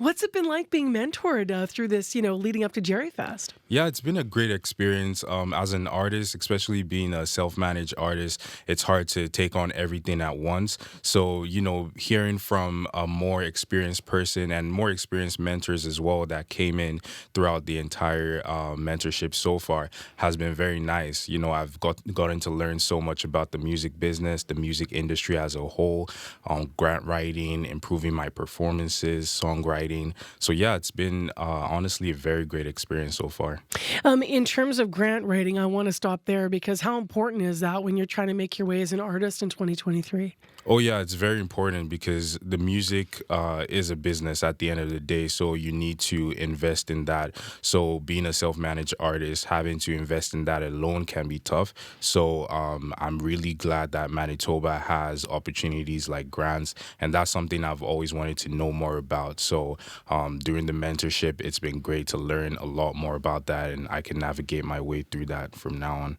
What's it been like being mentored through this, leading up to Gerryfest? Yeah, it's been a great experience as an artist, especially being a self-managed artist. It's hard to take on everything at once. So, hearing from a more experienced person and more experienced mentors as well that came in throughout the entire mentorship so far has been very nice. I've gotten to learn so much about the music business, the music industry as a whole, grant writing, improving my performances, songwriting. So yeah, it's been honestly a very great experience so far. In terms of grant writing, I want to stop there because how important is that when you're trying to make your way as an artist in 2023? Oh yeah, it's very important because the music is a business at the end of the day, so you need to invest in that. So being a self-managed artist, having to invest in that alone can be tough. So I'm really glad that Manitoba has opportunities like grants, and that's something I've always wanted to know more about. So during the mentorship, it's been great to learn a lot more about that, and I can navigate my way through that from now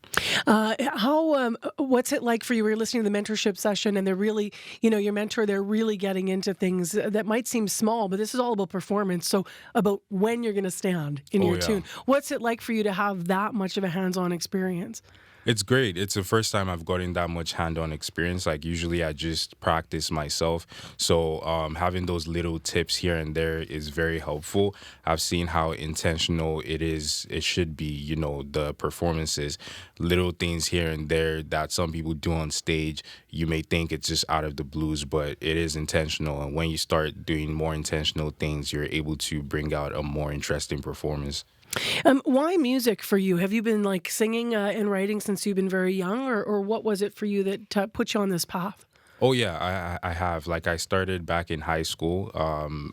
on. What's it like for you? We were listening to the mentorship session, and they're really, your mentor, they're really getting into things that might seem small, but this is all about performance. So about when you're going to stand in your tune. What's it like for you to have that much of a hands-on experience? It's great. It's the first time I've gotten that much hand-on experience. Like usually I just practice myself. So having those little tips here and there is very helpful. I've seen how intentional it should be, the performances, little things here and there that some people do on stage. You may think it's just out of the blues, but it is intentional. And when you start doing more intentional things, you're able to bring out a more interesting performance. Why music for you? Have you been singing and writing since you've been very young, or what was it for you that put you on this path? Oh yeah, I have. I started back in high school,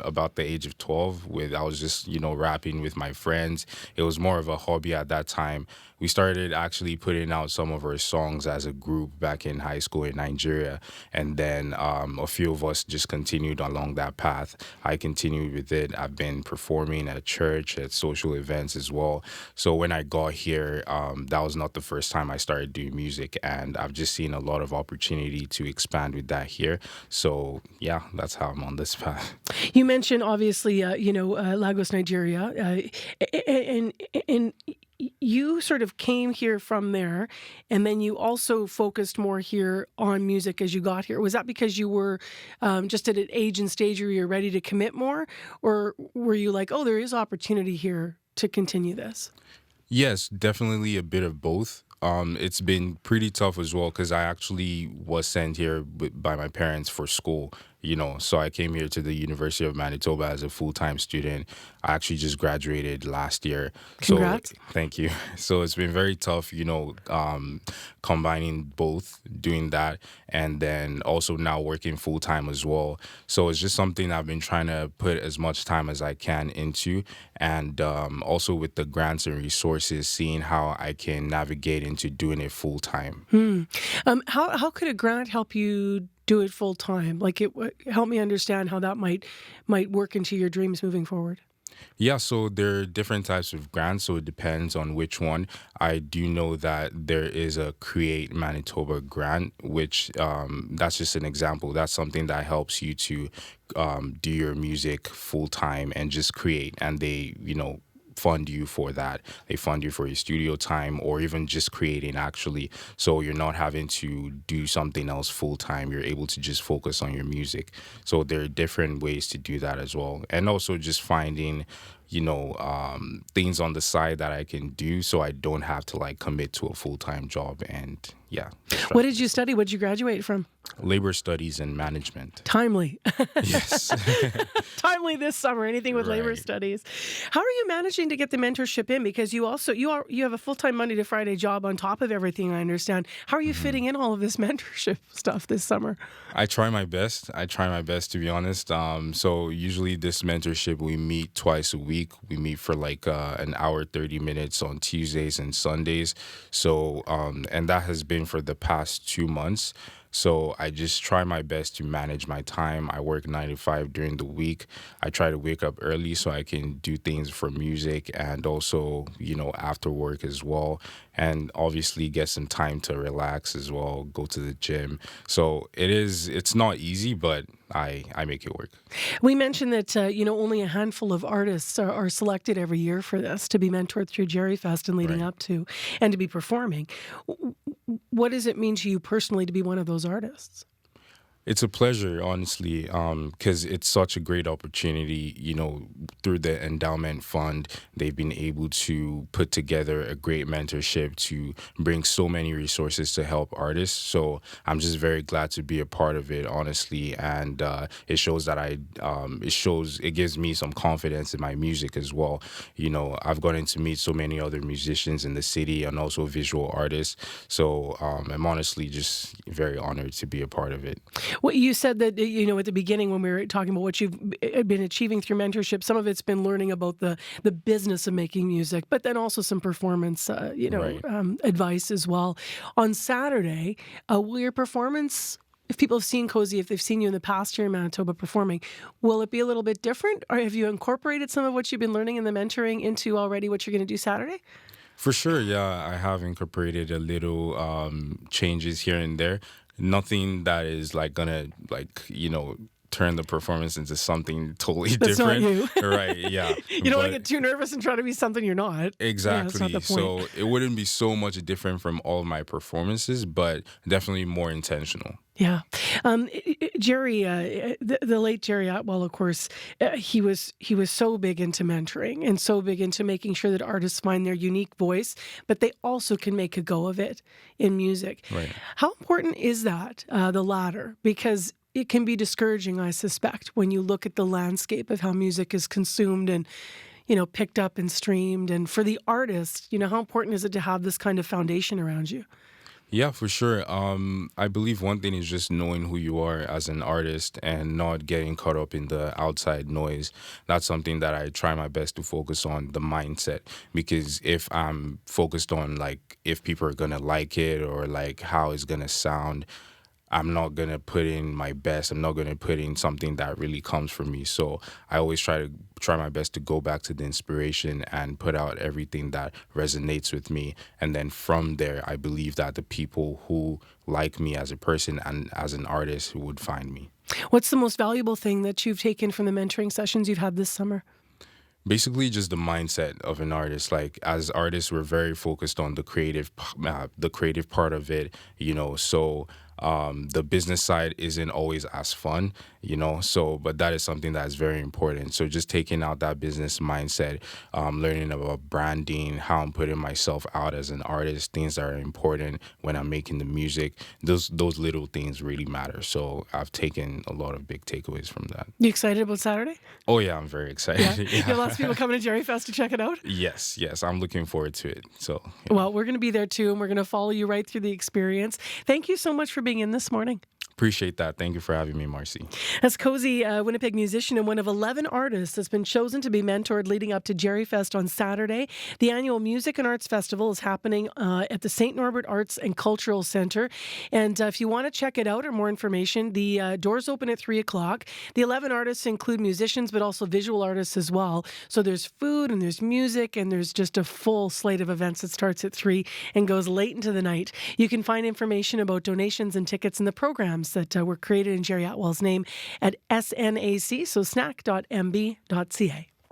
about the age of 12. I was just rapping with my friends. It was more of a hobby at that time. We started actually putting out some of our songs as a group back in high school in Nigeria, and then a few of us just continued along that path. I continued with it. I've been performing at church, at social events as well. So when I got here, that was not the first time I started doing music, and I've just seen a lot of opportunity to expand with that here. So yeah, that's how I'm on this path. You mentioned obviously Lagos, Nigeria, and you sort of came here from there, and then you also focused more here on music as you got here. Was that because you were just at an age and stage where you're ready to commit more, or were you like, oh, there is opportunity here to continue this? Yes, definitely a bit of both. It's been pretty tough as well because I actually was sent here by my parents for school, so I came here to the University of Manitoba as a full-time student. I actually just graduated last year. Congrats. So thank you. So it's been very tough, combining both, doing that, and then also now working full-time as well. So it's just something I've been trying to put as much time as I can into, and also with the grants and resources, seeing how I can navigate into doing it full-time. How could a grant help you do it full time? Help me understand how that might work into your dreams moving forward. Yeah, so there are different types of grants, so it depends on which one. I do know that there is a Create Manitoba grant, which that's just an example. That's something that helps you to do your music full time and just create, and they, fund you for that. They fund you for your studio time or even just creating actually. So you're not having to do something else full time. You're able to just focus on your music. So there are different ways to do that as well. And also just finding, things on the side that I can do so I don't have to commit to a full-time job. And yeah. What did you study? What did you graduate from? Labor studies and management. Timely. Yes. Timely this summer. Anything with labor studies. How are you managing to get the mentorship in? Because you have a full-time Monday to Friday job on top of everything, I understand. How are you fitting in all of this mentorship stuff this summer? I try my best. To be honest. So usually this mentorship, we meet twice a week. We meet for an hour, 30 minutes on Tuesdays and Sundays. So, and that has been for the past 2 months. So I just try my best to manage my time. I work 9 to 5 during the week. I try to wake up early so I can do things for music and also, after work as well. And obviously get some time to relax as well, go to the gym. So it's not easy, but I make it work. We mentioned that only a handful of artists are selected every year for this to be mentored through Gerryfest and leading Right. up to and to be performing. What does it mean to you personally to be one of those artists? It's a pleasure, honestly, because it's such a great opportunity. Through the endowment fund, they've been able to put together a great mentorship to bring so many resources to help artists. So I'm just very glad to be a part of it, honestly. And it shows that it gives me some confidence in my music as well. I've gotten to meet so many other musicians in the city and also visual artists. So I'm honestly just very honored to be a part of it. Well, you said that, at the beginning when we were talking about what you've been achieving through mentorship, some of it's been learning about the business of making music, but then also some performance, Right. advice as well. On Saturday, will your performance, if people have seen Kozii, if they've seen you in the past here in Manitoba performing, will it be a little bit different? Or have you incorporated some of what you've been learning in the mentoring into already what you're going to do Saturday? For sure, yeah, I have incorporated a little changes here and there. Nothing that is like gonna turn the performance into something totally That's not different. you. Right, yeah. You don't want to But get too nervous and try to be something you're not. Yeah, that's not exactly. the point. So it wouldn't be so much different from all of my performances, but definitely more intentional. Yeah. Gerry, the late Gerry Atwell, of course, he was so big into mentoring and so big into making sure that artists find their unique voice, but they also can make a go of it in music. Right. How important is that, the latter? Because it can be discouraging, I suspect, when you look at the landscape of how music is consumed and picked up and streamed. And for the artist, how important is it to have this kind of foundation around you? Yeah, for sure. I believe one thing is just knowing who you are as an artist and not getting caught up in the outside noise. That's something that I try my best to focus on, the mindset. Because if I'm focused on like if people are gonna like it or like how it's gonna sound, I'm not gonna put in my best. I'm not gonna put in something that really comes from me. So I always try my best to go back to the inspiration and put out everything that resonates with me. And then from there, I believe that the people who like me as a person and as an artist would find me. What's the most valuable thing that you've taken from the mentoring sessions you've had this summer? Basically just the mindset of an artist. Like as artists, we're very focused on the creative part of it, so the business side isn't always as fun, but that is something that is very important. So just taking out that business mindset, learning about branding, how I'm putting myself out as an artist, things that are important when I'm making the music, those little things really matter. So I've taken a lot of big takeaways from that. You excited about Saturday? Oh yeah, I'm very Yeah. excited. You have lots of people coming to Gerryfest to check it out? Yes, I'm looking forward to it. So Well, we're going to be there too, and we're going to follow you right through the experience. Thank you so much for being in this morning. appreciate that. Thank you for having me, Marcy. That's Kozii, a Winnipeg musician and one of 11 artists that's been chosen to be mentored leading up to Gerryfest on Saturday. The annual Music and Arts Festival is happening at the St. Norbert Arts and Cultural Centre. And if you want to check it out or more information, the doors open at 3 o'clock. The 11 artists include musicians, but also visual artists as well. So there's food and there's music and there's just a full slate of events that starts at 3 and goes late into the night. You can find information about donations and tickets and the programs that were created in Gerry Atwell's name at SNAC, so snack.mb.ca.